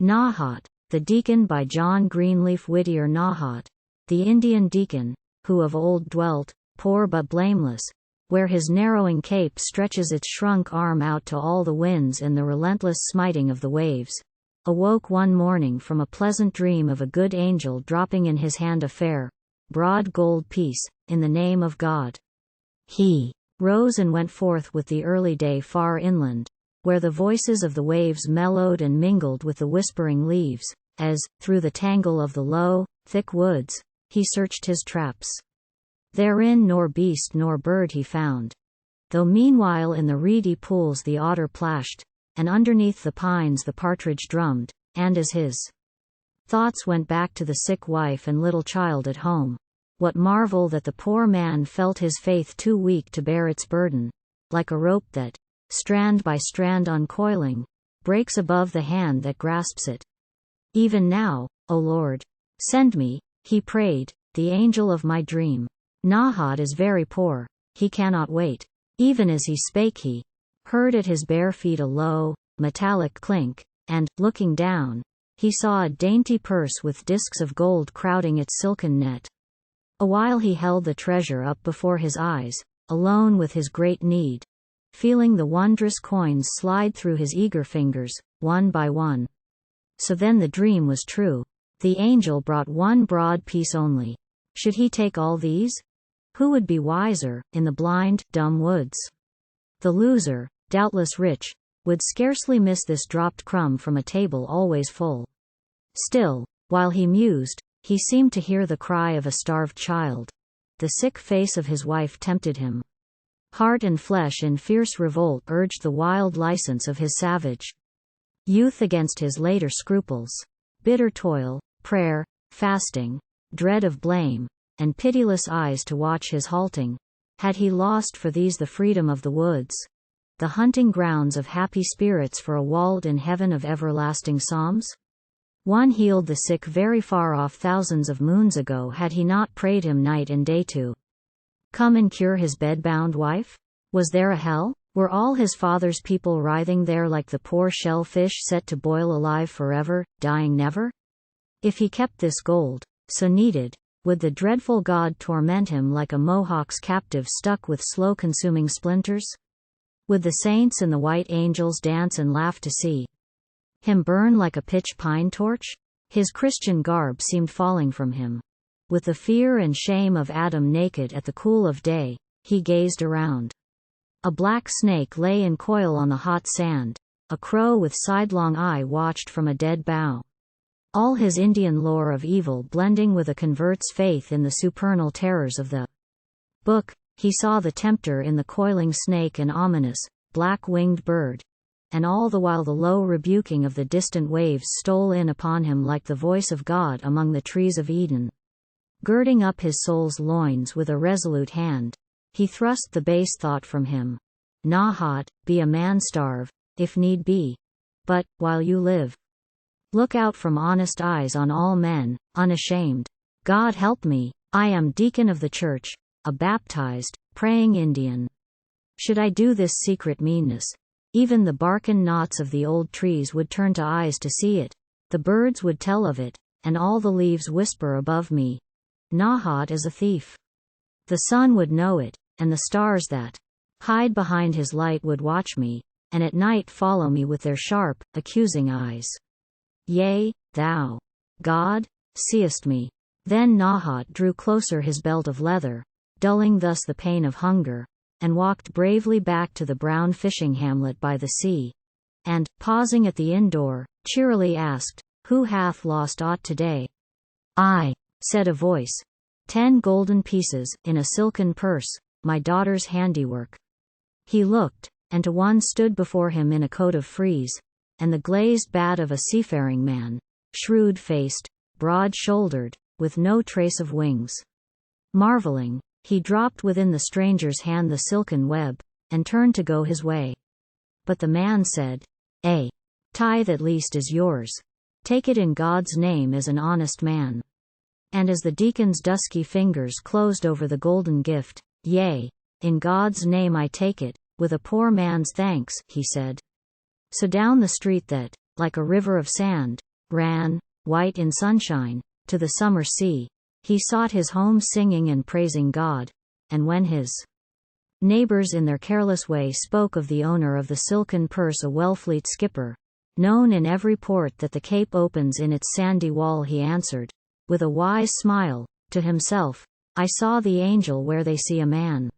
Nauhaught The Deacon by John Greenleaf. Whittier. Nauhaught, the Indian deacon, who of old dwelt, poor but blameless, where his narrowing cape stretches its shrunk arm out to all the winds in the relentless smiting of the waves, awoke one morning from a pleasant dream of a good angel dropping in his hand a fair, broad gold piece, in the name of God. He rose and went forth with the early day far inland, where the voices of the waves mellowed and mingled with the whispering leaves, as, through the tangle of the low, thick woods, he searched his traps. Therein nor beast nor bird he found, though meanwhile in the reedy pools the otter plashed, and underneath the pines the partridge drummed, and as his thoughts went back to the sick wife and little child at home, what marvel that the poor man felt his faith too weak to bear its burden, like a rope that, strand by strand uncoiling, breaks above the hand that grasps it. Even now, O Lord, send me, he prayed, the angel of my dream. Nauhaught is very poor, he cannot wait. Even as he spake he heard at his bare feet a low, metallic clink, and, looking down, he saw a dainty purse with discs of gold crowding its silken net. Awhile he held the treasure up before his eyes, alone with his great need, feeling the wondrous coins slide through his eager fingers, one by one. So then the dream was true. The angel brought one broad piece only. Should he take all these? Who would be wiser, in the blind, dumb woods? The loser, doubtless rich, would scarcely miss this dropped crumb from a table always full. Still, while he mused, he seemed to hear the cry of a starved child. The sick face of his wife tempted him. Heart and flesh in fierce revolt urged the wild license of his savage youth against his later scruples. Bitter toil, prayer, fasting, dread of blame, and pitiless eyes to watch his halting. Had he lost for these the freedom of the woods, the hunting grounds of happy spirits for a walled-in heaven of everlasting psalms? One healed the sick very far off thousands of moons ago. Had he not prayed him night and day to come and cure his bed-bound wife? Was there a hell? Were all his father's people writhing there like the poor shellfish set to boil alive forever, dying never? If he kept this gold, so needed, would the dreadful God torment him like a Mohawk's captive stuck with slow-consuming splinters? Would the saints and the white angels dance and laugh to see him burn like a pitch pine torch? His Christian garb seemed falling from him. With the fear and shame of Adam naked at the cool of day, he gazed around. A black snake lay in coil on the hot sand. A crow with sidelong eye watched from a dead bough. All his Indian lore of evil blending with a convert's faith in the supernal terrors of the book, he saw the tempter in the coiling snake an ominous, black-winged bird, and all the while the low rebuking of the distant waves stole in upon him like the voice of God among the trees of Eden. Girding up his soul's loins with a resolute hand, he thrust the base thought from him. Nauhaught, be a man, starve, if need be. But, while you live, look out from honest eyes on all men, unashamed. God help me, I am deacon of the church, a baptized, praying Indian. Should I do this secret meanness, even the barken knots of the old trees would turn to eyes to see it, the birds would tell of it, and all the leaves whisper above me, Nauhaught is a thief. The sun would know it, and the stars that hide behind his light would watch me, and at night follow me with their sharp, accusing eyes. Yea, thou, God, seest me. Then Nauhaught drew closer his belt of leather, dulling thus the pain of hunger, and walked bravely back to the brown fishing hamlet by the sea, and, pausing at the inn door, cheerily asked, Who hath lost aught today? I, said a voice. 10 golden pieces, in a silken purse, my daughter's handiwork. He looked, and to one stood before him in a coat of frieze, and the glazed bat of a seafaring man, shrewd-faced, broad-shouldered, with no trace of wings. Marveling, he dropped within the stranger's hand the silken web, and turned to go his way. But the man said, A tithe at least is yours. Take it in God's name as an honest man. And as the deacon's dusky fingers closed over the golden gift, Yea, in God's name I take it, with a poor man's thanks, he said. So down the street that, like a river of sand, ran, white in sunshine, to the summer sea. He sought his home singing and praising God, and when his neighbors in their careless way spoke of the owner of the silken purse, a Wellfleet skipper, known in every port that the Cape opens in its sandy wall, he answered, with a wise smile, to himself, I saw the angel where they see a man.